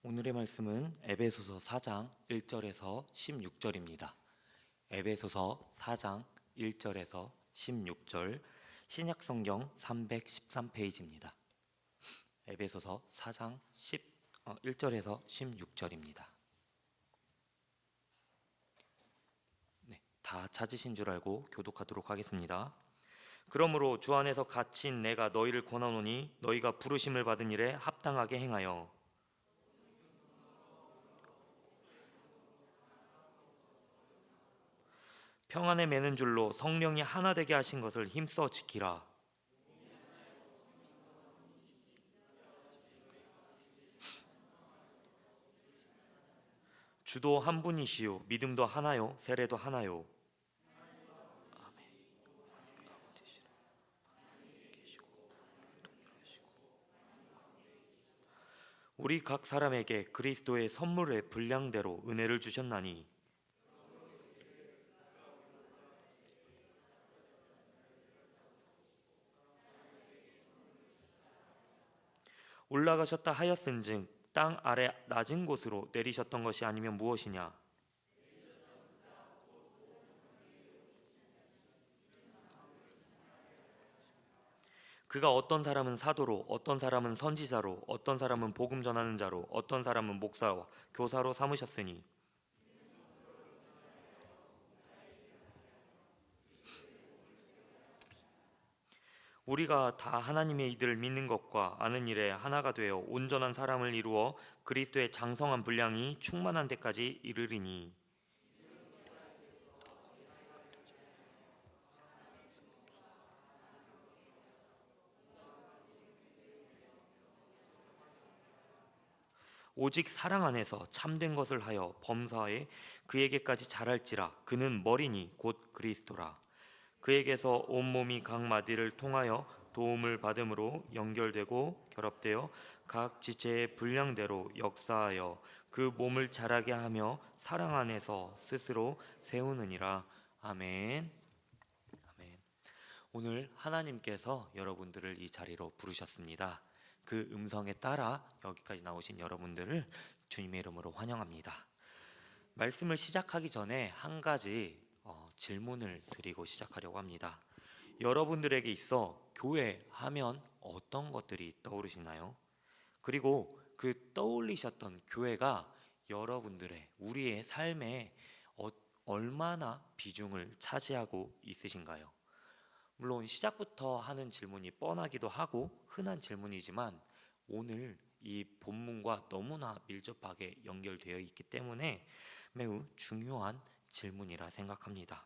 오늘의 말씀은 에베소서 4장 1절에서 16절입니다. 에베소서 4장 1절에서 16절, 신약성경 313페이지입니다. 에베소서 4장 1절에서 16절입니다. 다 찾으신 줄 알고 교독하도록 하겠습니다. 그러므로 주 안에서 갇힌 내가 너희를 권하노니 너희가 부르심을 받은 일에 합당하게 행하여 평안에 매는 줄로 성령이 하나 되게 하신 것을 힘써 지키라. 주도 한 분이시요 믿음도 하나요 세례도 하나요. 우리 각 사람에게 그리스도의 선물의 분량대로 은혜를 주셨나니 올라가셨다 하였은즉 땅 아래 낮은 곳으로 내리셨던 것이 아니면 무엇이냐. 그가 어떤 사람은 사도로, 어떤 사람은 선지자로, 어떤 사람은 복음 전하는 자로, 어떤 사람은 목사와 교사로 삼으셨으니 우리가 다 하나님의 이들을 믿는 것과 아는 일에 하나가 되어 온전한 사람을 이루어 그리스도의 장성한 분량이 충만한 데까지 이르리니 오직 사랑 안에서 참된 것을 하여 범사에 그에게까지 자랄지라. 그는 머리니 곧 그리스도라. 그에게서 온몸이 각 마디를 통하여 도움을 받음으로 연결되고 결합되어 각 지체의 분량대로 역사하여 그 몸을 자라게 하며 사랑 안에서 스스로 세우느니라. 아멘. 아멘. 오늘 하나님께서 여러분들을 이 자리로 부르셨습니다. 그 음성에 따라 여기까지 나오신 여러분들을 주님의 이름으로 환영합니다. 말씀을 시작하기 전에 한 가지 질문을 드리고 시작하려고 합니다. 여러분들에게 있어 교회 하면 어떤 것들이 떠오르시나요? 그리고 그 떠올리셨던 교회가 여러분들의 우리의 삶에 얼마나 비중을 차지하고 있으신가요? 물론 시작부터 하는 질문이 뻔하기도 하고 흔한 질문이지만 오늘 이 본문과 너무나 밀접하게 연결되어 있기 때문에 매우 중요한 질문이라 생각합니다.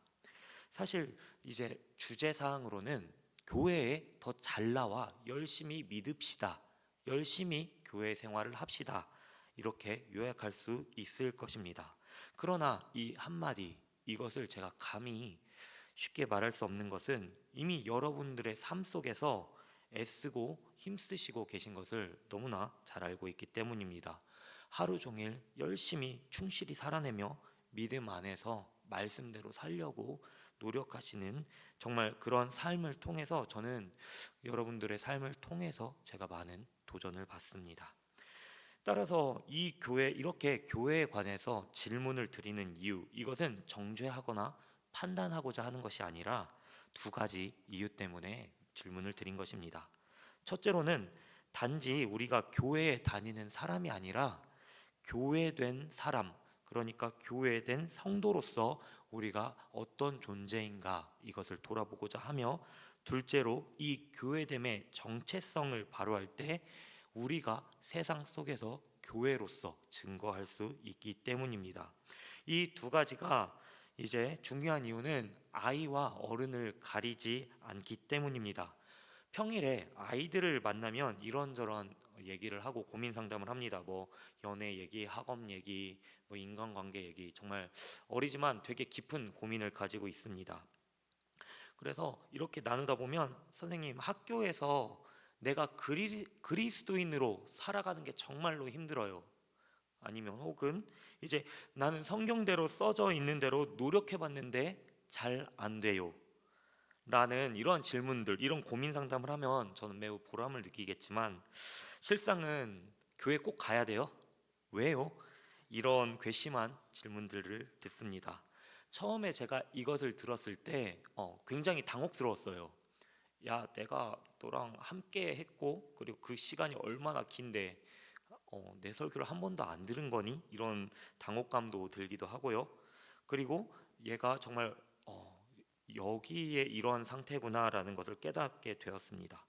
사실 이제 주제사항으로는 교회에 더 잘 나와 열심히 믿읍시다, 열심히 교회 생활을 합시다, 이렇게 요약할 수 있을 것입니다. 그러나 이 한마디, 이것을 제가 감히 쉽게 말할 수 없는 것은 이미 여러분들의 삶 속에서 애쓰고 힘쓰시고 계신 것을 너무나 잘 알고 있기 때문입니다. 하루 종일 열심히 충실히 살아내며 믿음 안에서 말씀대로 살려고 노력하시는 정말 그런 삶을 통해서 저는 여러분들의 삶을 통해서 제가 많은 도전을 받습니다. 따라서 이 교회, 이렇게 교회에 관해서 질문을 드리는 이유, 이것은 정죄하거나 판단하고자 하는 것이 아니라 두 가지 이유 때문에 질문을 드린 것입니다. 첫째로는 단지 우리가 교회에 다니는 사람이 아니라 교회된 사람, 그러니까 교회된 성도로서 우리가 어떤 존재인가, 이것을 돌아보고자 하며, 둘째로 이 교회됨의 정체성을 바로할 때 우리가 세상 속에서 교회로서 증거할 수 있기 때문입니다. 이 두 가지가 이제 중요한 이유는 아이와 어른을 가리지 않기 때문입니다. 평일에 아이들을 만나면 이런저런 얘기를 하고 고민 상담을 합니다. 연애 얘기, 학업 얘기, 인간관계 얘기, 정말 어리지만 되게 깊은 고민을 가지고 있습니다. 그래서 이렇게 나누다 보면 선생님, 학교에서 내가 그리스도인으로 살아가는 게 정말로 힘들어요. 아니면 혹은 이제 나는 성경대로 써져 있는 대로 노력해 봤는데 잘 안 돼요 라는 이런 질문들, 이런 고민 상담을 하면 저는 매우 보람을 느끼겠지만 실상은 교회 꼭 가야 돼요? 왜요? 이런 괘씸한 질문들을 듣습니다. 처음에 제가 이것을 들었을 때 굉장히 당혹스러웠어요. 야, 내가 너랑 함께 했고 그리고 그 시간이 얼마나 긴데 내 설교를 한 번도 안 들은 거니? 이런 당혹감도 들기도 하고요. 그리고 얘가 정말 여기에 이런 상태구나라는 것을 깨닫게 되었습니다.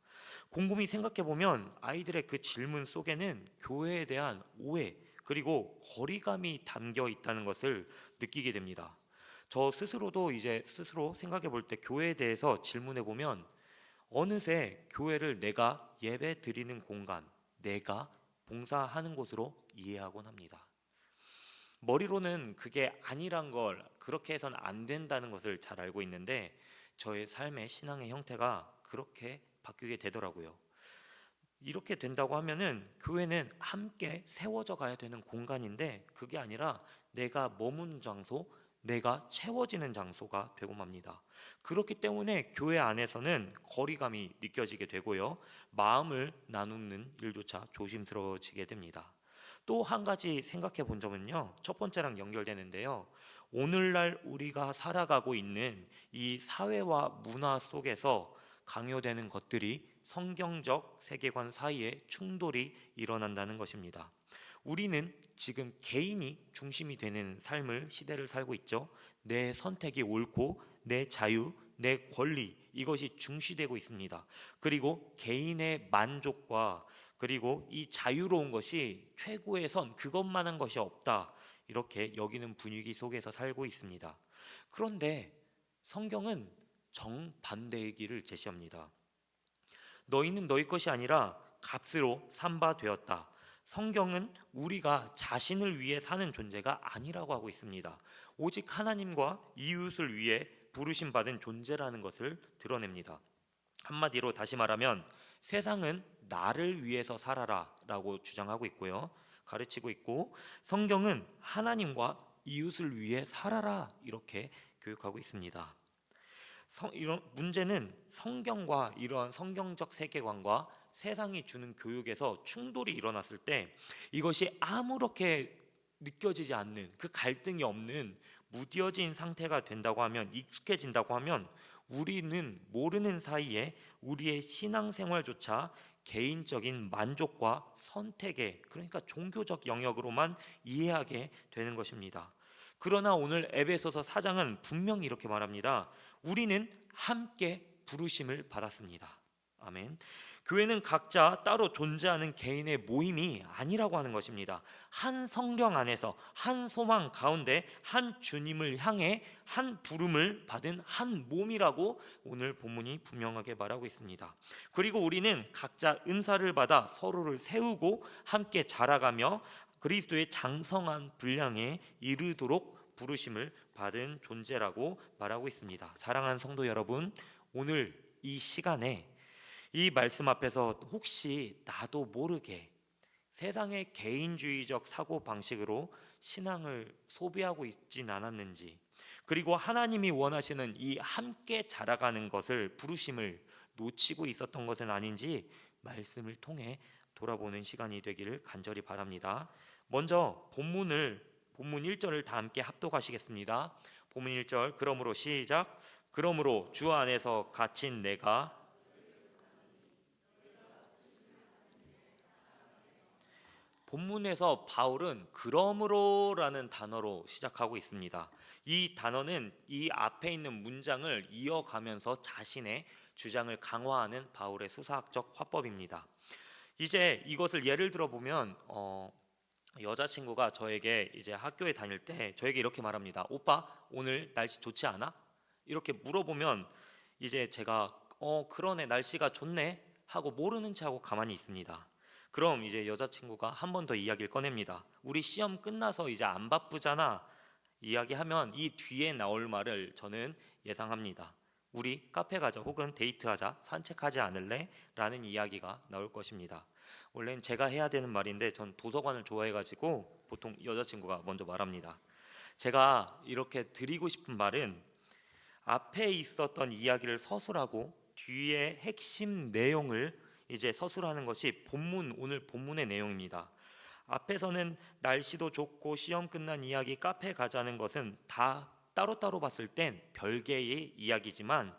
곰곰이 생각해보면 아이들의 그 질문 속에는 교회에 대한 오해 그리고 거리감이 담겨 있다는 것을 느끼게 됩니다. 저 스스로도 이제 스스로 생각해 볼 때 교회에 대해서 질문해 보면 어느새 교회를 내가 예배 드리는 공간, 내가 봉사하는 곳으로 이해하곤 합니다. 머리로는 그게 아니란 걸, 그렇게 해서는 안 된다는 것을 잘 알고 있는데 저의 삶의 신앙의 형태가 그렇게 바뀌게 되더라고요. 이렇게 된다고 하면은 교회는 함께 세워져 가야 되는 공간인데 그게 아니라 내가 머문 장소, 내가 채워지는 장소가 되고 맙니다. 그렇기 때문에 교회 안에서는 거리감이 느껴지게 되고요. 마음을 나누는 일조차 조심스러워지게 됩니다. 또 한 가지 생각해 본 점은요. 첫 번째랑 연결되는데요. 오늘날 우리가 살아가고 있는 이 사회와 문화 속에서 강요되는 것들이 성경적 세계관 사이에 충돌이 일어난다는 것입니다. 우리는 지금 개인이 중심이 되는 삶을 시대를 살고 있죠. 내 선택이 옳고 내 자유, 내 권리 이것이 중시되고 있습니다. 그리고 개인의 만족과 그리고 이 자유로운 것이 최고의 선 그것만한 것이 없다. 이렇게 여기는 분위기 속에서 살고 있습니다. 그런데 성경은 정반대의 길을 제시합니다. 너희는 너희 것이 아니라 값으로 삼바 되었다. 성경은 우리가 자신을 위해 사는 존재가 아니라고 하고 있습니다. 오직 하나님과 이웃을 위해 부르심 받은 존재라는 것을 드러냅니다. 한마디로 다시 말하면 세상은 나를 위해서 살아라 라고 주장하고 있고요. 가르치고 있고 성경은 하나님과 이웃을 위해 살아라 이렇게 교육하고 있습니다. 이런 문제는 성경과 이러한 성경적 세계관과 세상이 주는 교육에서 충돌이 일어났을 때 이것이 아무렇게 느껴지지 않는 그 갈등이 없는 무뎌진 상태가 된다고 하면 익숙해진다고 하면 우리는 모르는 사이에 우리의 신앙생활조차 개인적인 만족과 선택에 그러니까 종교적 영역으로만 이해하게 되는 것입니다. 그러나 오늘 에베소서 4장은 분명히 이렇게 말합니다. 우리는 함께 부르심을 받았습니다. 아멘. 교회는 각자 따로 존재하는 개인의 모임이 아니라고 하는 것입니다. 한 성령 안에서 한 소망 가운데 한 주님을 향해 한 부름을 받은 한 몸이라고 오늘 본문이 분명하게 말하고 있습니다. 그리고 우리는 각자 은사를 받아 서로를 세우고 함께 자라가며 그리스도의 장성한 분량에 이르도록 부르심을 받은 존재라고 말하고 있습니다. 사랑하는 성도 여러분, 오늘 이 시간에 이 말씀 앞에서 혹시 나도 모르게 세상의 개인주의적 사고 방식으로 신앙을 소비하고 있진 않았는지, 그리고 하나님이 원하시는 이 함께 자라가는 것을 부르심을 놓치고 있었던 것은 아닌지 말씀을 통해 돌아보는 시간이 되기를 간절히 바랍니다. 먼저 본문 1절을 다 함께 합독하시겠습니다. 본문 1절 그러므로 시작. 그러므로 주 안에서 갇힌 내가 본문에서 바울은 그러므로라는 단어로 시작하고 있습니다. 이 단어는 이 앞에 있는 문장을 이어가면서 자신의 주장을 강화하는 바울의 수사학적 화법입니다. 이제 이것을 예를 들어 보면 여자친구가 저에게 이제 학교에 다닐 때 저에게 이렇게 말합니다. 오빠 오늘 날씨 좋지 않아? 이렇게 물어보면 이제 제가 그러네 날씨가 좋네 하고 모르는 체 하고 가만히 있습니다. 그럼 이제 여자친구가 한 번 더 이야기를 꺼냅니다. 우리 시험 끝나서 이제 안 바쁘잖아 이야기하면 이 뒤에 나올 말을 저는 예상합니다. 우리 카페 가자 혹은 데이트하자 산책하지 않을래? 라는 이야기가 나올 것입니다. 원래는 제가 해야 되는 말인데 전 도서관을 좋아해가지고 보통 여자친구가 먼저 말합니다. 제가 이렇게 드리고 싶은 말은 앞에 있었던 이야기를 서술하고 뒤에 핵심 내용을 이제 서술하는 것이 오늘 본문의 내용입니다. 앞에서는 날씨도 좋고 시험 끝난 이야기 카페 가자는 것은 다 따로따로 봤을 땐 별개의 이야기지만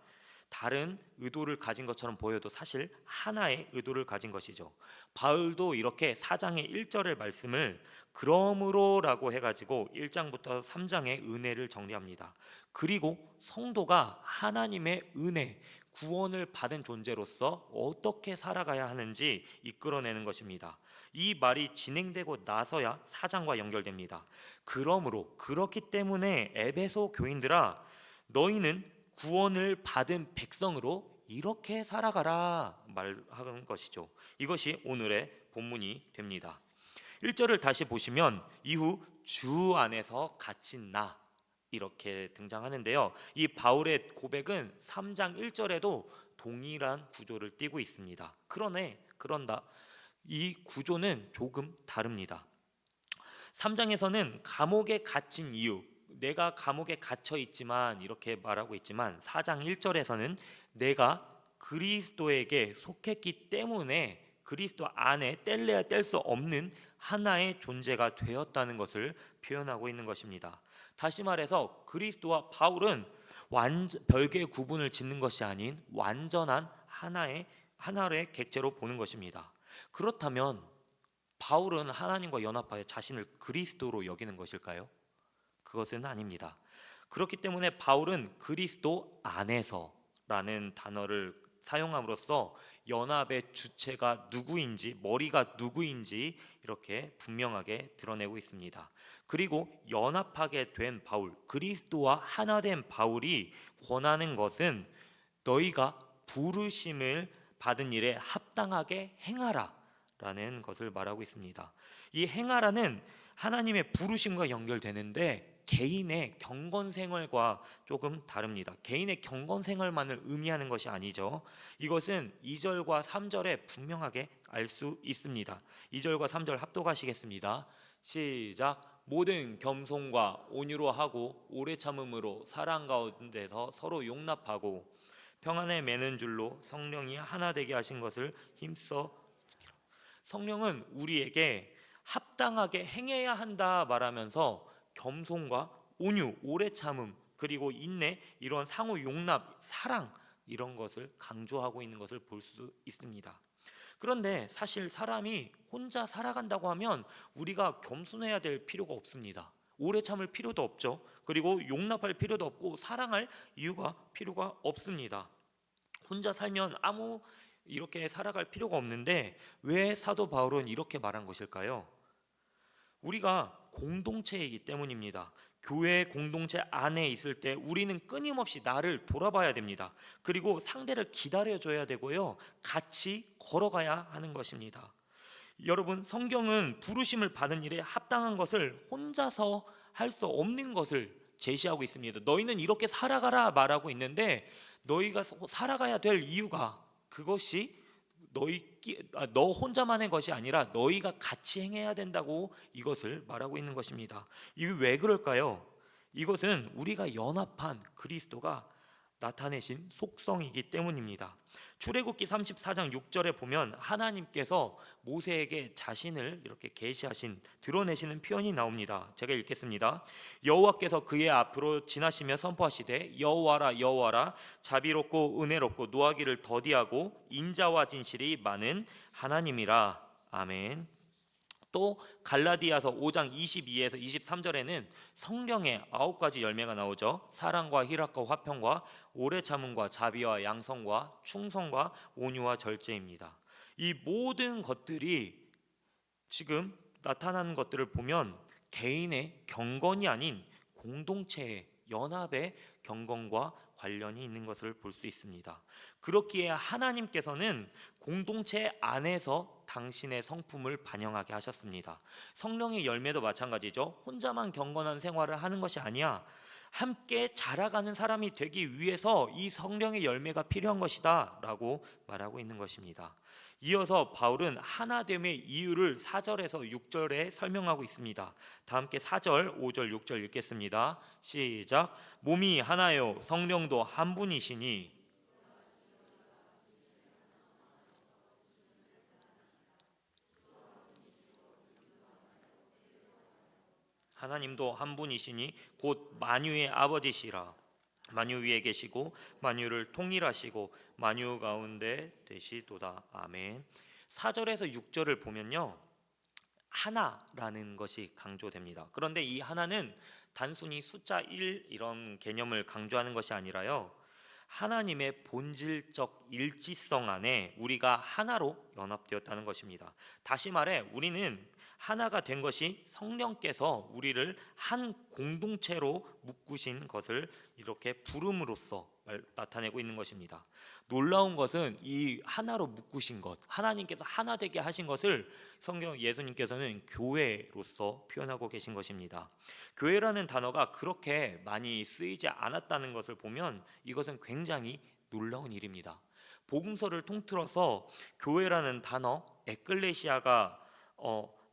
다른 의도를 가진 것처럼 보여도 사실 하나의 의도를 가진 것이죠. 바울도 이렇게 4장의 1절의 말씀을 그러므로라고 해가지고 1장부터 3장의 은혜를 정리합니다. 그리고 성도가 하나님의 은혜, 구원을 받은 존재로서 어떻게 살아가야 하는지 이끌어내는 것입니다. 이 말이 진행되고 나서야 4장과 연결됩니다. 그러므로 그렇기 때문에 에베소 교인들아, 너희는 구원을 받은 백성으로 이렇게 살아가라 말하는 것이죠. 이것이 오늘의 본문이 됩니다. 1절을 다시 보시면 이후 주 안에서 갇힌 나 이렇게 등장하는데요. 이 바울의 고백은 3장 1절에도 동일한 구조를 띠고 있습니다. 그런다. 이 구조는 조금 다릅니다. 3장에서는 감옥에 갇힌 이유, 내가 감옥에 갇혀 있지만 이렇게 말하고 있지만 4장 1절에서는 내가 그리스도에게 속했기 때문에 그리스도 안에 뗄래야 뗄 수 없는 하나의 존재가 되었다는 것을 표현하고 있는 것입니다. 다시 말해서 그리스도와 바울은 별개의 구분을 짓는 것이 아닌 완전한 하나의 객체로 보는 것입니다. 그렇다면 바울은 하나님과 연합하여 자신을 그리스도로 여기는 것일까요? 그것은 아닙니다. 그렇기 때문에 바울은 그리스도 안에서라는 단어를 사용함으로써 연합의 주체가 누구인지, 머리가 누구인지 이렇게 분명하게 드러내고 있습니다. 그리고 연합하게 된 바울, 그리스도와 하나 된 바울이 권하는 것은 너희가 부르심을 받은 일에 합당하게 행하라 라는 것을 말하고 있습니다. 이 행하라는 하나님의 부르심과 연결되는데 개인의 경건 생활과 조금 다릅니다. 개인의 경건 생활만을 의미하는 것이 아니죠. 이것은 2절과 3절에 분명하게 알 수 있습니다. 2절과 3절 합독하시겠습니다. 시작. 모든 겸손과 온유로 하고 오래 참음으로 사랑 가운데서 서로 용납하고 평안에 매는 줄로 성령이 하나 되게 하신 것을 힘써. 성령은 우리에게 합당하게 행해야 한다 말하면서 겸손과 온유, 오래 참음, 그리고 인내, 이런 상호 용납, 사랑 이런 것을 강조하고 있는 것을 볼 수 있습니다. 그런데 사실 사람이 혼자 살아간다고 하면 우리가 겸손해야 될 필요가 없습니다. 오래 참을 필요도 없죠. 그리고 용납할 필요도 없고 사랑할 필요가 없습니다. 혼자 살면 이렇게 살아갈 필요가 없는데 왜 사도 바울은 이렇게 말한 것일까요? 우리가 공동체이기 때문입니다. 교회 공동체 안에 있을 때 우리는 끊임없이 나를 돌아봐야 됩니다. 그리고 상대를 기다려줘야 되고요, 같이 걸어가야 하는 것입니다. 여러분, 성경은 부르심을 받은 일에 합당한 것을 혼자서 할 수 없는 것을 제시하고 있습니다. 너희는 이렇게 살아가라 말하고 있는데 너희가 살아가야 될 이유가 그것이 너 혼자만의 것이 아니라 너희가 같이 행해야 된다고 이것을 말하고 있는 것입니다. 이게 왜 그럴까요? 이것은 우리가 연합한 그리스도가 나타내신 속성이기 때문입니다. 출애굽기 34장 6절에 보면 하나님께서 모세에게 자신을 이렇게 드러내시는 표현이 나옵니다. 제가 읽겠습니다. 여호와께서 그의 앞으로 지나시며 선포하시되 여호와라 여호와라 자비롭고 은혜롭고 노하기를 더디하고 인자와 진실이 많은 하나님이라. 아멘. 또 갈라디아서 5장 22에서 23절에는 성령의 9가지 열매가 나오죠. 사랑과 희락과 화평과 오래 참음과 자비와 양성과 충성과 온유와 절제입니다. 이 모든 것들이 지금 나타나는 것들을 보면 개인의 경건이 아닌 공동체의 연합의 경건과 관련이 있는 것을 볼 수 있습니다. 그렇기에 하나님께서는 공동체 안에서 당신의 성품을 반영하게 하셨습니다. 성령의 열매도 마찬가지죠. 혼자만 경건한 생활을 하는 것이 아니야. 함께 자라가는 사람이 되기 위해서 이 성령의 열매가 필요한 것이다 라고 말하고 있는 것입니다. 이어서 바울은 하나됨의 이유를 4절에서 6절에 설명하고 있습니다. 다 함께 4절, 5절, 6절 읽겠습니다. 시작. 몸이 하나요 성령도 한 분이시니 하나님도 한 분이시니 곧 만유의 아버지시라. 만유 위에 계시고 만유를 통일하시고 만유 가운데 되시도다. 아멘. 4절에서 6절을 보면요, 하나라는 것이 강조됩니다. 그런데 이 하나는 단순히 숫자 1 이런 개념을 강조하는 것이 아니라요, 하나님의 본질적 일치성 안에 우리가 하나로 연합되었다는 것입니다. 다시 말해 우리는 하나가 된 것이 성령께서 우리를 한 공동체로 묶으신 것을 이렇게 부름으로써 나타내고 있는 것입니다. 놀라운 것은 이 하나로 묶으신 것, 하나님께서 하나 되게 하신 것을 성경 예수님께서는 교회로서 표현하고 계신 것입니다. 교회라는 단어가 그렇게 많이 쓰이지 않았다는 것을 보면 이것은 굉장히 놀라운 일입니다. 복음서를 통틀어서 교회라는 단어 에클레시아가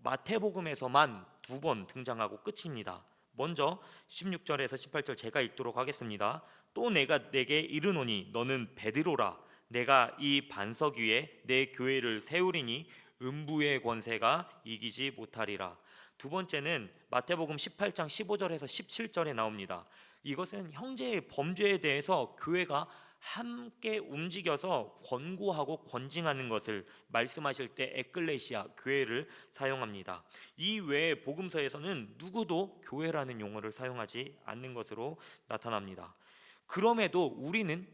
마태복음에서만 2번 등장하고 끝입니다. 먼저 16절에서 18절 제가 읽도록 하겠습니다. 또 내가 내게 이르노니 너는 베드로라. 내가 이 반석 위에 내 교회를 세우리니 음부의 권세가 이기지 못하리라. 두 번째는 마태복음 18장 15절에서 17절에 나옵니다. 이것은 형제의 범죄에 대해서 교회가 함께 움직여서 권고하고 권징하는 것을 말씀하실 때 에클레시아, 교회를 사용합니다. 이 외에 복음서에서는 누구도 교회라는 용어를 사용하지 않는 것으로 나타납니다. 그럼에도 우리는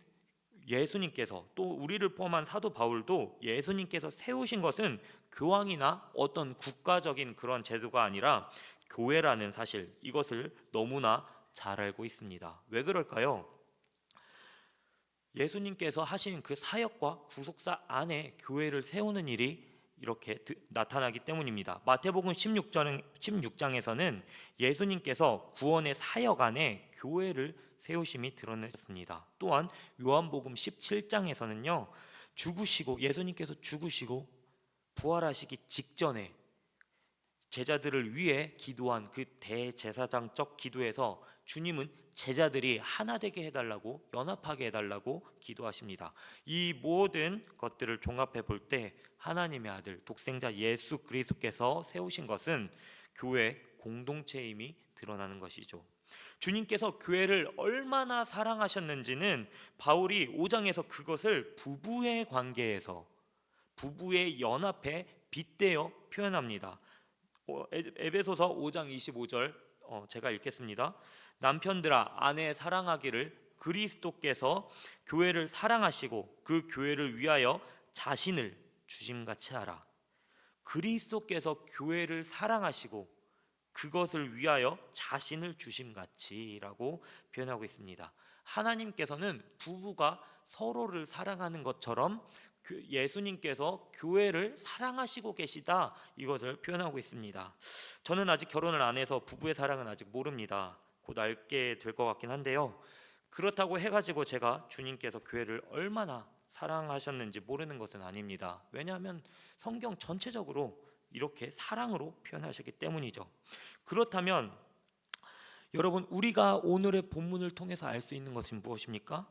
예수님께서, 또 우리를 포함한 사도 바울도 예수님께서 세우신 것은 교황이나 어떤 국가적인 그런 제도가 아니라 교회라는 사실, 이것을 너무나 잘 알고 있습니다. 왜 그럴까요? 예수님께서 하신 그 사역과 구속사 안에 교회를 세우는 일이 이렇게 나타나기 때문입니다. 마태복음 16장에서는 예수님께서 구원의 사역 안에 교회를 세우심이 드러냈습니다. 또한 요한복음 17장에서는요, 예수님께서 죽으시고 부활하시기 직전에 제자들을 위해 기도한 그 대제사장적 기도에서 주님은 제자들이 하나 되게 해달라고, 연합하게 해달라고 기도하십니다. 이 모든 것들을 종합해 볼 때 하나님의 아들 독생자 예수 그리스도께서 세우신 것은 교회 공동체임이 드러나는 것이죠. 주님께서 교회를 얼마나 사랑하셨는지는 바울이 5장에서 그것을 부부의 관계에서, 부부의 연합에 빗대어 표현합니다. 에베소서 5장 25절 제가 읽겠습니다. 남편들아 아내 사랑하기를 그리스도께서 교회를 사랑하시고 그 교회를 위하여 자신을 주심같이 하라. 그리스도께서 교회를 사랑하시고 그것을 위하여 자신을 주심같이라고 표현하고 있습니다. 하나님께서는 부부가 서로를 사랑하는 것처럼 예수님께서 교회를 사랑하시고 계시다, 이것을 표현하고 있습니다. 저는 아직 결혼을 안 해서 부부의 사랑은 아직 모릅니다. 곧 알게 될 것 같긴 한데요, 그렇다고 해가지고 제가 주님께서 교회를 얼마나 사랑하셨는지 모르는 것은 아닙니다. 왜냐하면 성경 전체적으로 이렇게 사랑으로 표현하셨기 때문이죠. 그렇다면 여러분, 우리가 오늘의 본문을 통해서 알 수 있는 것은 무엇입니까?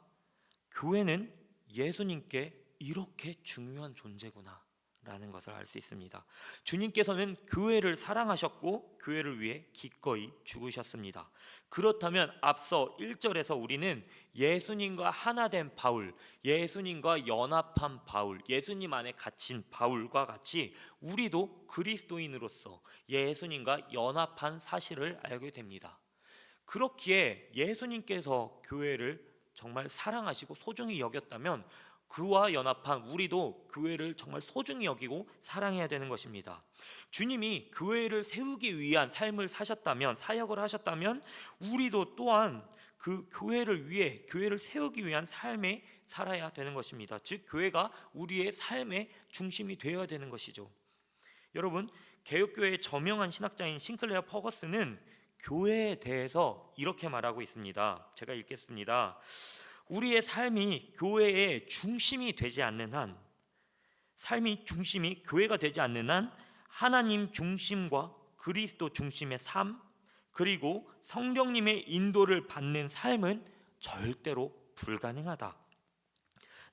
교회는 예수님께 이렇게 중요한 존재구나 라는 것을 알 수 있습니다. 주님께서는 교회를 사랑하셨고 교회를 위해 기꺼이 죽으셨습니다. 그렇다면 앞서 1절에서 우리는 예수님과 하나된 바울, 예수님과 연합한 바울, 예수님 안에 갇힌 바울과 같이 우리도 그리스도인으로서 예수님과 연합한 사실을 알게 됩니다. 그렇기에 예수님께서 교회를 정말 사랑하시고 소중히 여겼다면 그와 연합한 우리도 교회를 정말 소중히 여기고 사랑해야 되는 것입니다. 주님이 교회를 세우기 위한 삶을 사셨다면, 사역을 하셨다면 우리도 또한 그 교회를 위해, 교회를 세우기 위한 삶에 살아야 되는 것입니다. 즉 교회가 우리의 삶의 중심이 되어야 되는 것이죠. 여러분, 개혁교회의 저명한 신학자인 싱클레어 퍼거슨은 교회에 대해서 이렇게 말하고 있습니다. 제가 읽겠습니다. 우리의 삶이 교회의 중심이 되지 않는 한, 삶이 중심이 교회가 되지 않는 한 하나님 중심과 그리스도 중심의 삶, 그리고 성령님의 인도를 받는 삶은 절대로 불가능하다.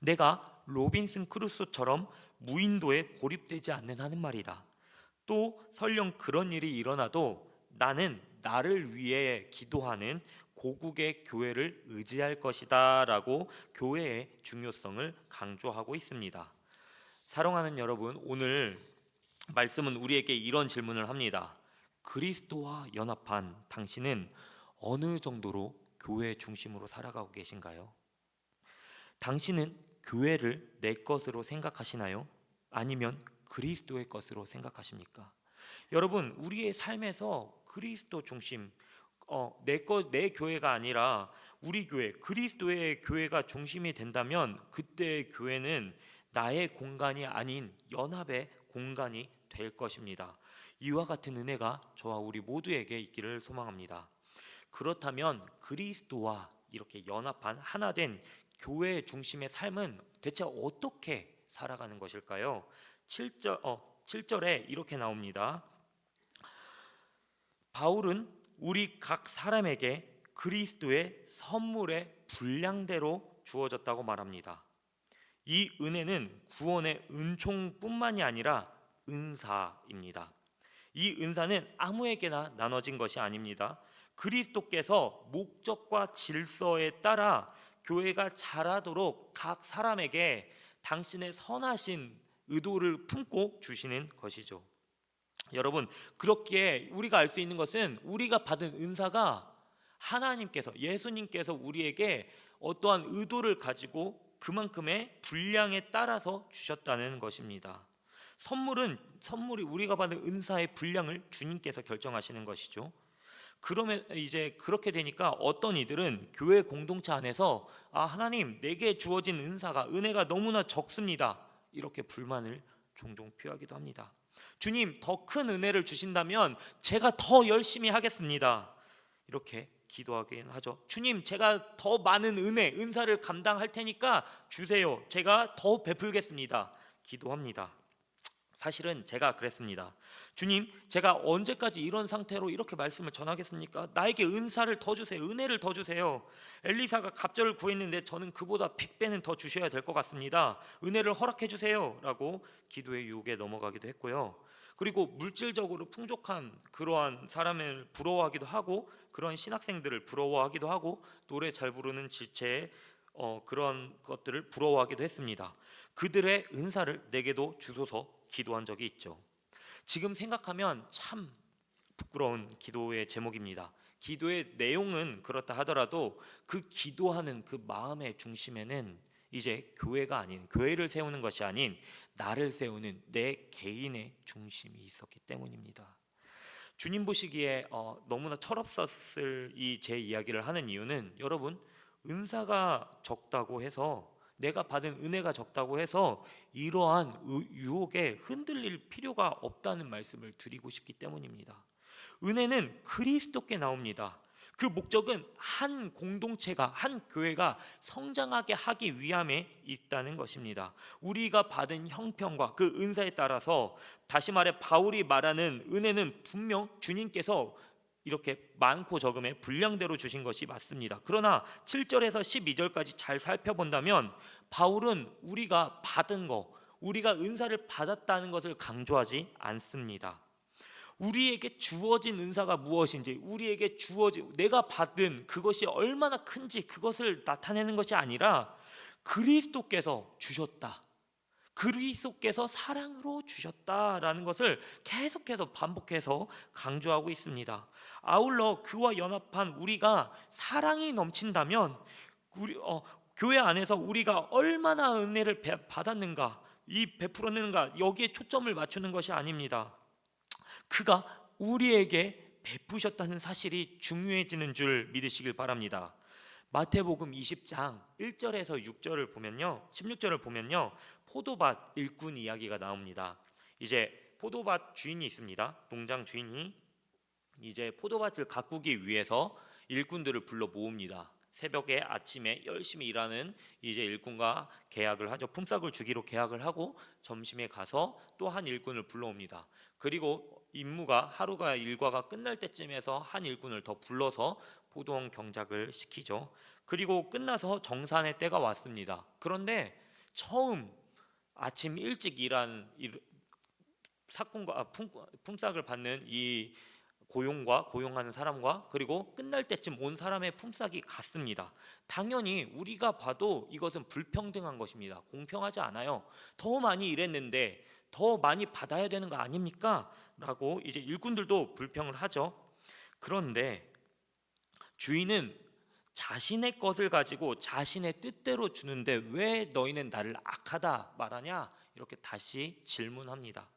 내가 로빈슨 크루소처럼 무인도에 고립되지 않는 하는 말이다. 또 설령 그런 일이 일어나도 나는 나를 위해 기도하는 고국의 교회를 의지할 것이다 라고 교회의 중요성을 강조하고 있습니다. 사랑하는 여러분, 오늘 말씀은 우리에게 이런 질문을 합니다. 그리스도와 연합한 당신은 어느 정도로 교회 중심으로 살아가고 계신가요? 당신은 교회를 내 것으로 생각하시나요? 아니면 그리스도의 것으로 생각하십니까? 여러분, 우리의 삶에서 그리스도 중심, 내 교회가 아니라 우리 교회, 그리스도의 교회가 중심이 된다면 그때 교회는 나의 공간이 아닌 연합의 공간이 될 것입니다. 이와 같은 은혜가 저와 우리 모두에게 있기를 소망합니다. 그렇다면 그리스도와 이렇게 연합한 하나 된 교회 중심의 삶은 대체 어떻게 살아가는 것일까요? 7절에 이렇게 나옵니다. 바울은 우리 각 사람에게 그리스도의 선물의 분량대로 주어졌다고 말합니다. 이 은혜는 구원의 은총뿐만이 아니라 은사입니다. 이 은사는 아무에게나 나눠진 것이 아닙니다. 그리스도께서 목적과 질서에 따라 교회가 자라도록 각 사람에게 당신의 선하신 의도를 품고 주시는 것이죠. 여러분, 그렇기에 우리가 알 수 있는 것은 우리가 받은 은사가 하나님께서, 예수님께서 우리에게 어떠한 의도를 가지고 그만큼의 분량에 따라서 주셨다는 것입니다. 선물이 우리가 받은 은사의 분량을 주님께서 결정하시는 것이죠. 그러면 이제 그렇게 되니까 어떤 이들은 교회 공동체 안에서 하나님, 내게 주어진 은혜가 너무나 적습니다, 이렇게 불만을 종종 표하기도 합니다. 주님, 더 큰 은혜를 주신다면 제가 더 열심히 하겠습니다, 이렇게 기도하긴 하죠. 주님, 제가 더 많은 은사를 감당할 테니까 주세요, 제가 더 베풀겠습니다, 기도합니다. 사실은 제가 그랬습니다. 주님, 제가 언제까지 이런 상태로 이렇게 말씀을 전하겠습니까? 나에게 은사를 더 주세요, 은혜를 더 주세요. 엘리사가 갑절을 구했는데 저는 그보다 100배는 더 주셔야 될 것 같습니다. 은혜를 허락해 주세요 라고 기도의 유혹에 넘어가기도 했고요. 그리고 물질적으로 풍족한 그러한 사람을 부러워하기도 하고, 그런 신학생들을 부러워하기도 하고, 노래 잘 부르는 지체의 그런 것들을 부러워하기도 했습니다. 그들의 은사를 내게도 주소서 기도한 적이 있죠. 지금 생각하면 참 부끄러운 기도의 제목입니다. 기도의 내용은 그렇다 하더라도 그 기도하는 그 마음의 중심에는 이제 교회를 세우는 것이 아닌 나를 세우는 내 개인의 중심이 있었기 때문입니다. 주님 보시기에 너무나 철없었을 이 제 이야기를 하는 이유는, 여러분, 은사가 적다고 해서, 내가 받은 은혜가 적다고 해서 이러한 유혹에 흔들릴 필요가 없다는 말씀을 드리고 싶기 때문입니다. 은혜는 그리스도께 나옵니다. 그 목적은 한 공동체가, 한 교회가 성장하게 하기 위함에 있다는 것입니다. 우리가 받은 형편과 그 은사에 따라서, 다시 말해 바울이 말하는 은혜는 분명 주님께서 이렇게 많고 적음의 분량대로 주신 것이 맞습니다. 그러나 7절에서 12절까지 잘 살펴본다면 바울은 우리가 받은 거, 우리가 은사를 받았다는 것을 강조하지 않습니다. 우리에게 주어진 은사가 무엇인지, 우리에게 내가 받은 그것이 얼마나 큰지, 그것을 나타내는 것이 아니라 그리스도께서 주셨다, 그리스도께서 사랑으로 주셨다라는 것을 계속해서 반복해서 강조하고 있습니다. 아울러 그와 연합한 우리가 사랑이 넘친다면 교회 안에서 우리가 얼마나 은혜를 받았는가, 이 베풀었는가, 여기에 초점을 맞추는 것이 아닙니다. 그가 우리에게 베푸셨다는 사실이 중요해지는 줄 믿으시길 바랍니다. 마태복음 20장 1절에서 6절을 보면요, 16절을 보면요, 포도밭 일꾼 이야기가 나옵니다. 이제 포도밭 주인이 있습니다. 농장 주인이 이제 포도밭을 가꾸기 위해서 일꾼들을 불러 모읍니다. 새벽에, 아침에 열심히 일하는 이제 일꾼과 계약을 하죠. 품삯을 주기로 계약을 하고 점심에 가서 또 한 일꾼을 불러옵니다. 그리고 하루가 일과가 끝날 때쯤에서 한 일꾼을 더 불러서 포도원 경작을 시키죠. 그리고 끝나서 정산의 때가 왔습니다. 그런데 처음 아침 일찍 일한 품삯을 받는 이 고용과 고용하는 사람과 그리고 끝날 때쯤 온 사람의 품삯이 같습니다. 당연히 우리가 봐도 이것은 불평등한 것입니다. 공평하지 않아요. 더 많이 일했는데 더 많이 받아야 되는 거 아닙니까? 라고 이제 일꾼들도 불평을 하죠. 그런데 주인은 자신의 것을 가지고 자신의 뜻대로 주는데 왜 너희는 나를 악하다 말하냐? 이렇게 다시 질문합니다.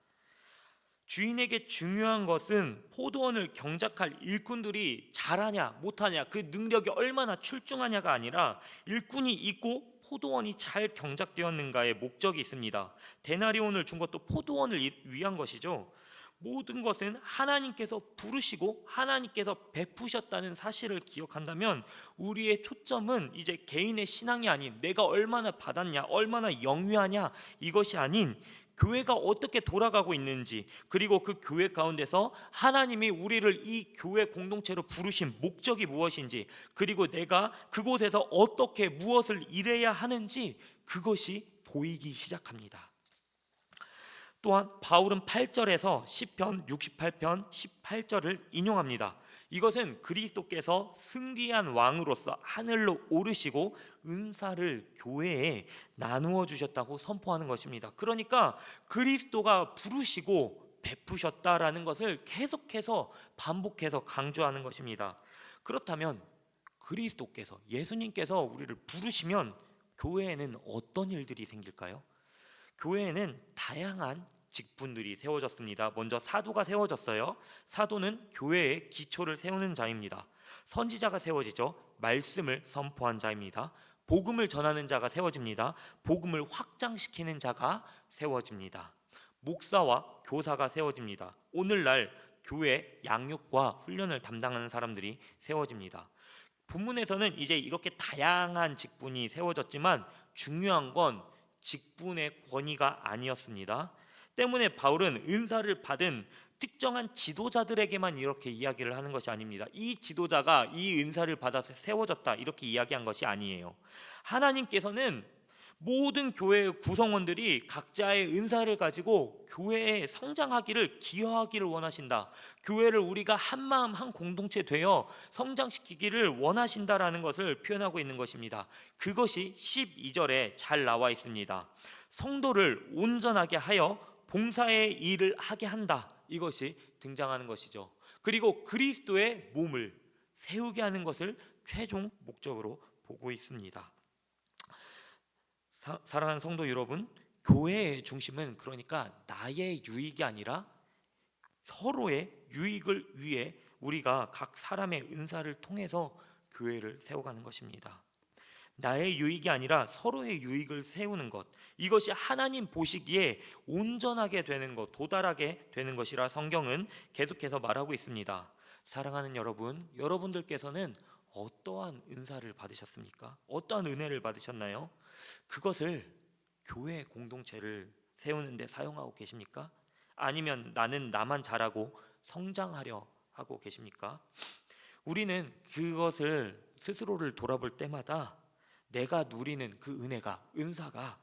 주인에게 중요한 것은 포도원을 경작할 일꾼들이 잘하냐 못하냐, 그 능력이 얼마나 출중하냐가 아니라 일꾼이 있고 포도원이 잘 경작되었는가의 목적이 있습니다. 데나리온을 준 것도 포도원을 위한 것이죠. 모든 것은 하나님께서 부르시고 하나님께서 베푸셨다는 사실을 기억한다면 우리의 초점은 이제 개인의 신앙이 아닌 내가 얼마나 받았냐, 얼마나 영위하냐, 이것이 아닌 교회가 어떻게 돌아가고 있는지, 그리고 그 교회 가운데서 하나님이 우리를 이 교회 공동체로 부르신 목적이 무엇인지, 그리고 내가 그곳에서 어떻게 무엇을 일해야 하는지, 그것이 보이기 시작합니다. 또한 바울은 8절에서 시편 68편 18절을 인용합니다. 이것은 그리스도께서 승리한 왕으로서 하늘로 오르시고 은사를 교회에 나누어 주셨다고 선포하는 것입니다. 그러니까 그리스도가 부르시고 베푸셨다라는 것을 계속해서 반복해서 강조하는 것입니다. 그렇다면 그리스도께서, 예수님께서 우리를 부르시면 교회에는 어떤 일들이 생길까요? 교회에는 다양한 직분들이 세워졌습니다. 먼저 사도가 세워졌어요. 사도는 교회의 기초를 세우는 자입니다. 선지자가 세워지죠. 말씀을 선포한 자입니다. 복음을 전하는 자가 세워집니다. 복음을 확장시키는 자가 세워집니다. 목사와 교사가 세워집니다. 오늘날 교회 양육과 훈련을 담당하는 사람들이 세워집니다. 본문에서는 이제 이렇게 다양한 직분이 세워졌지만 중요한 건 직분의 권위가 아니었습니다. 때문에 바울은 은사를 받은 특정한 지도자들에게만 이렇게 이야기를 하는 것이 아닙니다. 이 지도자가 이 은사를 받아서 세워졌다 이렇게 이야기한 것이 아니에요. 하나님께서는 모든 교회의 구성원들이 각자의 은사를 가지고 교회에 성장하기를 기여하기를 원하신다. 교회를 우리가 한 마음 한 공동체 되어 성장시키기를 원하신다라는 것을 표현하고 있는 것입니다. 그것이 12절에 잘 나와 있습니다. 성도를 온전하게 하여 봉사의 일을 하게 한다. 이것이 등장하는 것이죠. 그리고 그리스도의 몸을 세우게 하는 것을 최종 목적으로 보고 있습니다. 사랑하는 성도 여러분, 교회의 중심은 그러니까 나의 유익이 아니라 서로의 유익을 위해 우리가 각 사람의 은사를 통해서 교회를 세워가는 것입니다. 나의 유익이 아니라 서로의 유익을 세우는 것, 이것이 하나님 보시기에 온전하게 되는 것, 도달하게 되는 것이라 성경은 계속해서 말하고 있습니다. 사랑하는 여러분, 여러분들께서는 어떠한 은사를 받으셨습니까? 어떠한 은혜를 받으셨나요? 그것을 교회 공동체를 세우는 데 사용하고 계십니까? 아니면 나는 나만 잘하고 성장하려 하고 계십니까? 우리는 그것을 스스로를 돌아볼 때마다 내가 누리는 그 은혜가, 은사가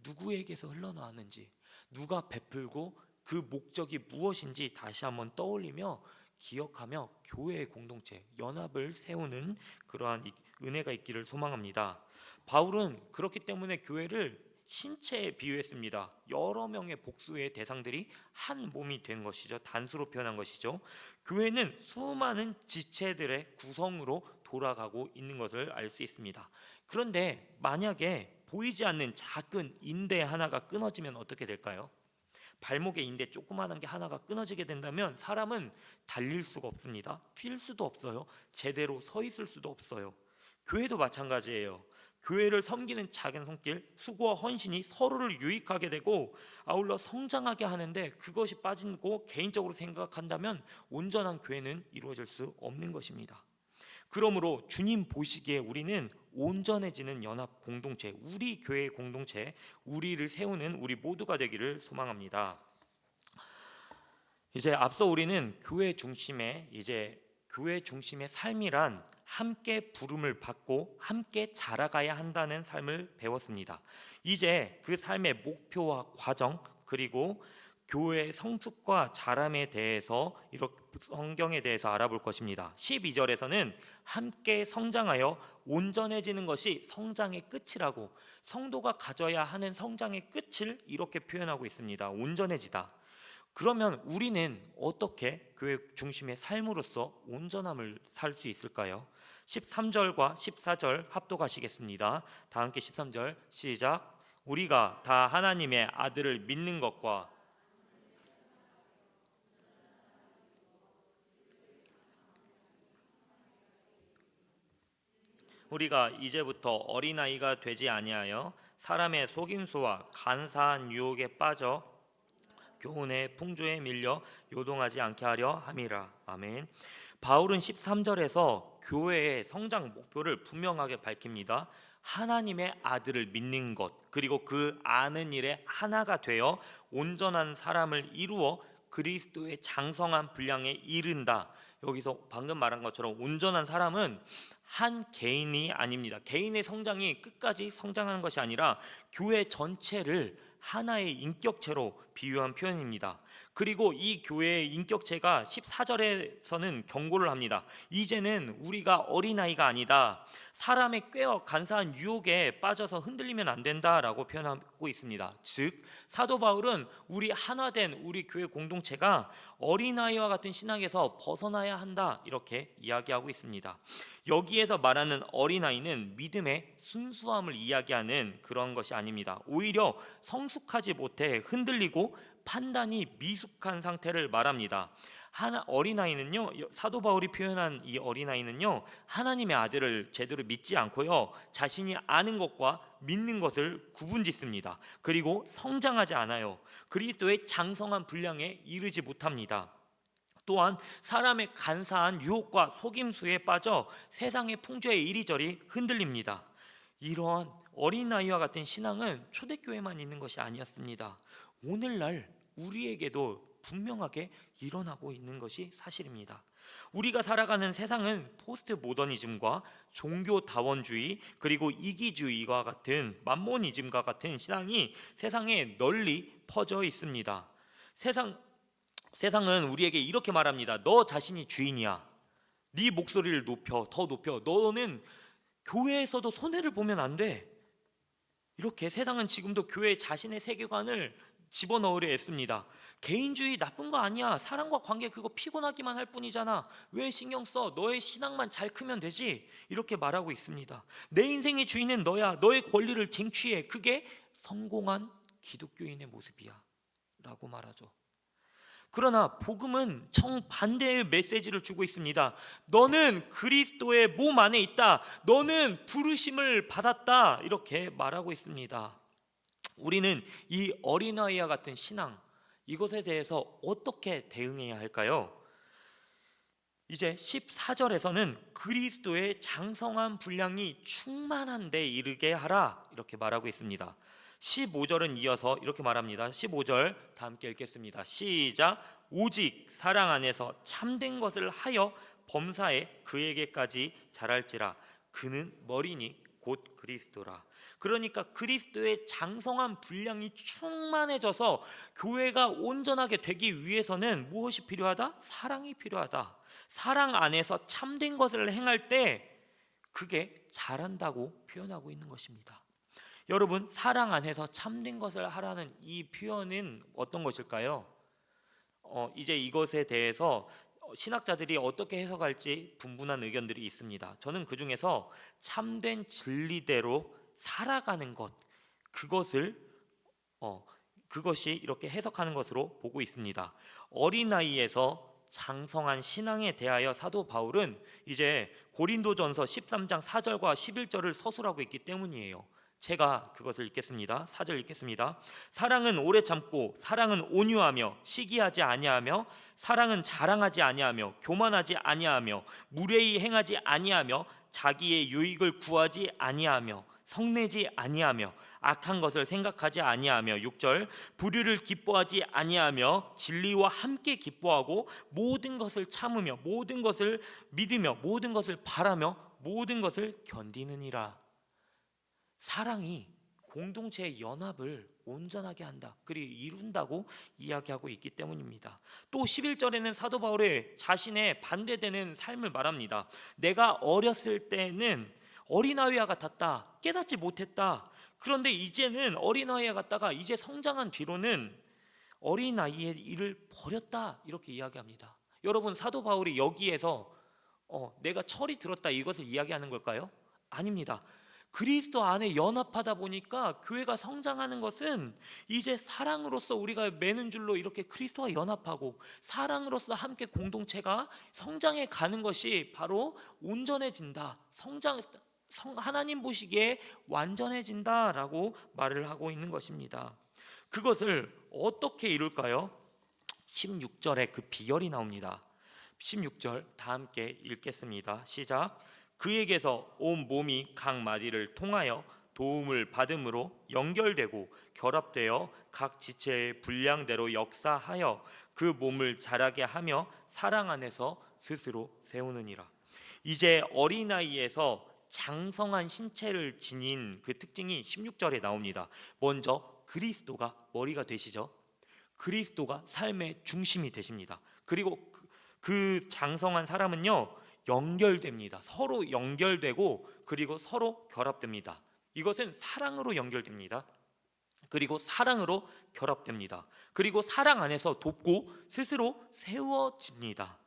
누구에게서 흘러나왔는지, 누가 베풀고 그 목적이 무엇인지 다시 한번 떠올리며 기억하며 교회의 공동체, 연합을 세우는 그러한 은혜가 있기를 소망합니다. 바울은 그렇기 때문에 교회를 신체에 비유했습니다. 여러 명의 복수의 대상들이 한 몸이 된 것이죠. 단수로 표현한 것이죠. 교회는 수많은 지체들의 구성으로 돌아가고 있는 것을 알 수 있습니다. 그런데 만약에 보이지 않는 작은 인대 하나가 끊어지면 어떻게 될까요? 발목의 인대 조그마한 게 하나가 끊어지게 된다면 사람은 달릴 수가 없습니다. 뛸 수도 없어요. 제대로 서 있을 수도 없어요. 교회도 마찬가지예요. 교회를 섬기는 작은 손길, 수고와 헌신이 서로를 유익하게 되고 아울러 성장하게 하는데 그것이 빠지고 개인적으로 생각한다면 온전한 교회는 이루어질 수 없는 것입니다. 그러므로 주님 보시기에 우리는 온전해지는 연합 공동체, 우리 교회의 공동체, 우리를 세우는 우리 모두가 되기를 소망합니다. 이제 앞서 우리는 교회 중심의 삶이란 함께 부름을 받고 함께 자라가야 한다는 삶을 배웠습니다. 이제 그 삶의 목표와 과정, 그리고 교회의 성숙과 자람에 대해서 이렇게 성경에 대해서 알아볼 것입니다. 12절에서는 함께 성장하여 온전해지는 것이 성장의 끝이라고, 성도가 가져야 하는 성장의 끝을 이렇게 표현하고 있습니다. 온전해지다. 그러면 우리는 어떻게 교회 중심의 삶으로서 온전함을 살 수 있을까요? 13절과 14절 합독하시겠습니다. 다 함께 13절 시작. 우리가 다 하나님의 아들을 믿는 것과 우리가 이제부터 어린아이가 되지 아니하여 사람의 속임수와 간사한 유혹에 빠져 교훈의 풍조에 밀려 요동하지 않게 하려 함이라. 아멘. 바울은 13절에서 교회의 성장 목표를 분명하게 밝힙니다. 하나님의 아들을 믿는 것, 그리고 그 아는 일에 하나가 되어 온전한 사람을 이루어 그리스도의 장성한 분량에 이른다. 여기서 방금 말한 것처럼 온전한 사람은 한 개인이 아닙니다. 개인의 성장이 끝까지 성장하는 것이 아니라 교회 전체를 하나의 인격체로 비유한 표현입니다. 그리고 이 교회의 인격체가 14절에서는 경고를 합니다. 이제는 우리가 어린아이가 아니다. 사람의 꾀어 간사한 유혹에 빠져서 흔들리면 안 된다라고 표현하고 있습니다. 즉 사도 바울은 우리 하나된 우리 교회 공동체가 어린아이와 같은 신앙에서 벗어나야 한다, 이렇게 이야기하고 있습니다. 여기에서 말하는 어린아이는 믿음의 순수함을 이야기하는 그런 것이 아닙니다. 오히려 성숙하지 못해 흔들리고 판단이 미숙한 상태를 말합니다. 어린아이는요, 사도 바울이 표현한 이 어린아이는요, 하나님의 아들을 제대로 믿지 않고요, 자신이 아는 것과 믿는 것을 구분짓습니다. 그리고 성장하지 않아요. 그리스도의 장성한 분량에 이르지 못합니다. 또한 사람의 간사한 유혹과 속임수에 빠져 세상의 풍조에 이리저리 흔들립니다. 이러한 어린아이와 같은 신앙은 초대교회만 있는 것이 아니었습니다. 오늘날 우리에게도 분명하게 일어나고 있는 것이 사실입니다. 우리가 살아가는 세상은 포스트 모더니즘과 종교다원주의, 그리고 이기주의와 같은 만모니즘과 같은 신앙이 세상에 널리 퍼져 있습니다. 세상은 우리에게 이렇게 말합니다. 너 자신이 주인이야. 네 목소리를 더 높여. 너는 교회에서도 손해를 보면 안 돼. 이렇게 세상은 지금도 교회 자신의 세계관을 집어넣으려 애씁니다. 개인주의 나쁜 거 아니야. 사람과 관계 그거 피곤하기만 할 뿐이잖아. 왜 신경 써? 너의 신앙만 잘 크면 되지. 이렇게 말하고 있습니다. 내 인생의 주인은 너야. 너의 권리를 쟁취해. 그게 성공한 기독교인의 모습이야 라고 말하죠. 그러나 복음은 정반대의 메시지를 주고 있습니다. 너는 그리스도의 몸 안에 있다. 너는 부르심을 받았다. 이렇게 말하고 있습니다. 우리는 이 어린아이와 같은 신앙, 이것에 대해서 어떻게 대응해야 할까요? 이제 14절에서는 그리스도의 장성한 분량이 충만한 데 이르게 하라, 이렇게 말하고 있습니다. 15절은 이어서 이렇게 말합니다. 15절 다 함께 읽겠습니다. 시작. 오직 사랑 안에서 참된 것을 하여 범사에 그에게까지 자랄지라. 그는 머리니 곧 그리스도라. 그러니까 그리스도의 장성한 분량이 충만해져서 교회가 온전하게 되기 위해서는 무엇이 필요하다? 사랑이 필요하다. 사랑 안에서 참된 것을 행할 때 그게 자란다고 표현하고 있는 것입니다. 여러분, 사랑 안에서 참된 것을 하라는 이 표현은 어떤 것일까요? 이제 이것에 대해서 신학자들이 어떻게 해석할지 분분한 의견들이 있습니다. 저는 그 중에서 참된 진리대로 살아가는 것, 그것이 이렇게 해석하는 것으로 보고 있습니다. 어린아이에서 장성한 신앙에 대하여 사도 바울은 이제 고린도전서 13장 4절과 11절을 서술하고 있기 때문이에요. 제가 그것을 읽겠습니다. 4절 읽겠습니다. 사랑은 오래 참고, 사랑은 온유하며 시기하지 아니하며, 사랑은 자랑하지 아니하며 교만하지 아니하며 무례히 행하지 아니하며 자기의 유익을 구하지 아니하며 성내지 아니하며 악한 것을 생각하지 아니하며 6절 불의를 기뻐하지 아니하며 진리와 함께 기뻐하고 모든 것을 참으며 모든 것을 믿으며 모든 것을 바라며 모든 것을 견디느니라. 사랑이 공동체의 연합을 온전하게 한다, 그리고 이룬다고 이야기하고 있기 때문입니다. 또 11절에는 사도 바울이 자신의 반대되는 삶을 말합니다. 내가 어렸을 때는 어린아이와 같았다, 깨닫지 못했다. 그런데 이제는 어린아이와 같다가 이제 성장한 뒤로는 어린아이의 일을 버렸다, 이렇게 이야기합니다. 여러분, 사도 바울이 여기에서 내가 철이 들었다 이것을 이야기하는 걸까요? 아닙니다. 그리스도 안에 연합하다 보니까 교회가 성장하는 것은 이제 사랑으로서 우리가 매는 줄로 이렇게 그리스도와 연합하고 사랑으로서 함께 공동체가 성장해 가는 것이 바로 온전해진다, 하나님 보시기에 완전해진다라고 말을 하고 있는 것입니다. 그것을 어떻게 이룰까요? 16절에 그 비결이 나옵니다. 16절 다 함께 읽겠습니다. 시작. 그에게서 온 몸이 각 마디를 통하여 도움을 받음으로 연결되고 결합되어 각 지체의 분량대로 역사하여 그 몸을 자라게 하며 사랑 안에서 스스로 세우느니라. 이제 어린아이에서 장성한 신체를 지닌 그 특징이 16절에 나옵니다. 먼저 그리스도가 머리가 되시죠. 그리스도가 삶의 중심이 되십니다. 그리고 그 장성한 사람은요, 연결됩니다. 서로 연결되고 그리고 서로 결합됩니다. 이것은 사랑으로 연결됩니다. 그리고 사랑으로 결합됩니다. 그리고 사랑 안에서 돕고 스스로 세워집니다.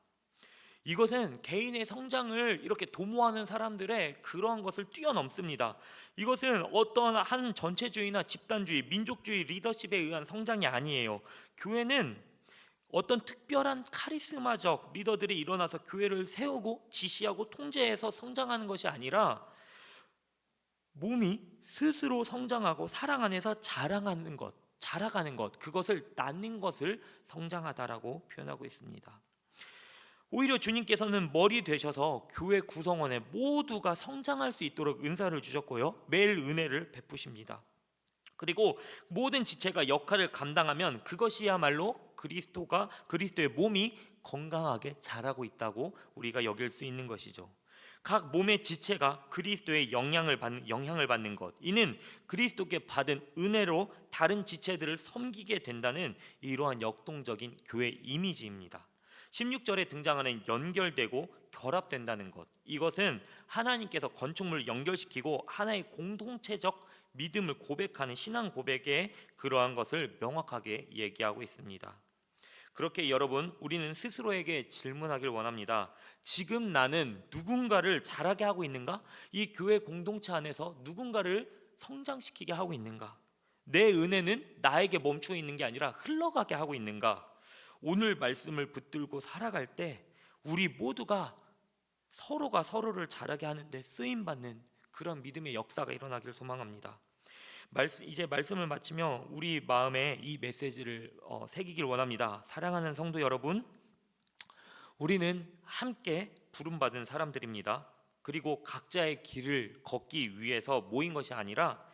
이것은 개인의 성장을 이렇게 도모하는 사람들의 그러한 것을 뛰어넘습니다. 이것은 어떤 한 전체주의나 집단주의, 민족주의 리더십에 의한 성장이 아니에요. 교회는 어떤 특별한 카리스마적 리더들이 일어나서 교회를 세우고 지시하고 통제해서 성장하는 것이 아니라 몸이 스스로 성장하고 사랑 안에서 자라가는 것, 그것을 낳는 것을 성장하다라고 표현하고 있습니다. 오히려 주님께서는 머리 되셔서 교회 구성원에 모두가 성장할 수 있도록 은사를 주셨고요, 매일 은혜를 베푸십니다. 그리고 모든 지체가 역할을 감당하면 그것이야말로 그리스도의 몸이 건강하게 자라고 있다고 우리가 여길 수 있는 것이죠. 각 몸의 지체가 그리스도의 영향을 받는 것, 이는 그리스도께 받은 은혜로 다른 지체들을 섬기게 된다는 이러한 역동적인 교회 이미지입니다. 16절에 등장하는 연결되고 결합된다는 것, 이것은 하나님께서 건축물을 연결시키고 하나의 공동체적 믿음을 고백하는 신앙 고백의 그러한 것을 명확하게 얘기하고 있습니다. 그렇게 여러분, 우리는 스스로에게 질문하길 원합니다. 지금 나는 누군가를 자라게 하고 있는가? 이 교회 공동체 안에서 누군가를 성장시키게 하고 있는가? 내 은혜는 나에게 멈추어 있는 게 아니라 흘러가게 하고 있는가? 오늘 말씀을 붙들고 살아갈 때 우리 모두가 서로가 서로를 자라게 하는데 쓰임받는 그런 믿음의 역사가 일어나기를 소망합니다. 이제 말씀을 마치며 우리 마음에 이 메시지를 새기길 원합니다. 사랑하는 성도 여러분, 우리는 함께 부름받은 사람들입니다. 그리고 각자의 길을 걷기 위해서 모인 것이 아니라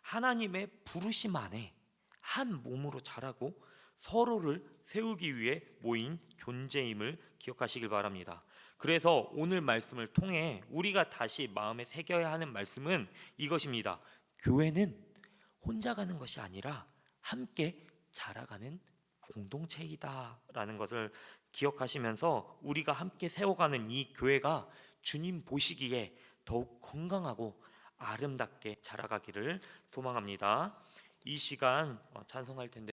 하나님의 부르심 안에 한 몸으로 자라고 서로를 세우기 위해 모인 존재임을 기억하시길 바랍니다. 그래서 오늘 말씀을 통해 우리가 다시 마음에 새겨야 하는 말씀은 이것입니다. 교회는 혼자 가는 것이 아니라 함께 자라가는 공동체이다라는 것을 기억하시면서 우리가 함께 세워가는 이 교회가 주님 보시기에 더욱 건강하고 아름답게 자라가기를 소망합니다. 이 시간 찬송할 텐데